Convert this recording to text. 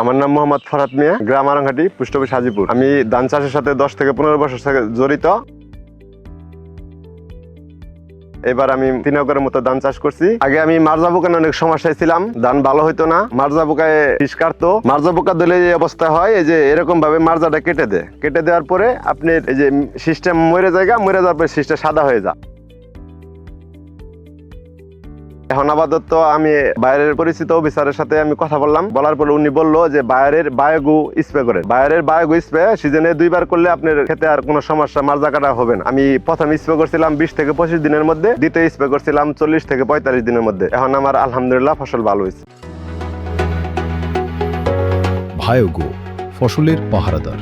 আমার নাম মোহাম্মদ ফরহাদ মিয়া, গ্রাম আরাংঘাটি, post office Hajipur. আমি ধান চাষের সাথে 10 থেকে 15 বছর থেকে জড়িত। এবার আমি 3 একরের মতো ধান চাষ করছি। আগে আমি মার্জা পোকা অনেক সমস্যায় ছিলাম, ধান ভালো হইতো না, মার্জা পোকায় পিস কাটতো। মার্জা পোকা দিলে যে অবস্থা হয়, এই যে এরকম ভাবে মার্জাটা কেটে দেয়, কেটে দেওয়ার পরে আপনি এই যে সিস্টেম মরে যাওয়ার পরে সিস্টেম সাদা হয়ে যায়। এখন আপাতত আমি বাইরের পরিচিত অফিসারের সাথে আমি কথা বললাম, বলার পরে উনি বললো যে বাইরের বায়োগু স্প্রে করে। বাইরের বায়োগু স্প্রে সিজনে 2 বার করলে আপনার খেতে আর কোনো সমস্যা, মার্জা কাটা হবে না। আমি প্রথম স্প্রে করছিলাম 20 থেকে 25 দিনের মধ্যে, দ্বিতীয় স্প্রে করছিলাম 40 থেকে 45 দিনের মধ্যে। এখন আমার আলহামদুলিল্লাহ ফসল ভালো হয়েছে। বায়োগু, ফসলের পাহারাদার।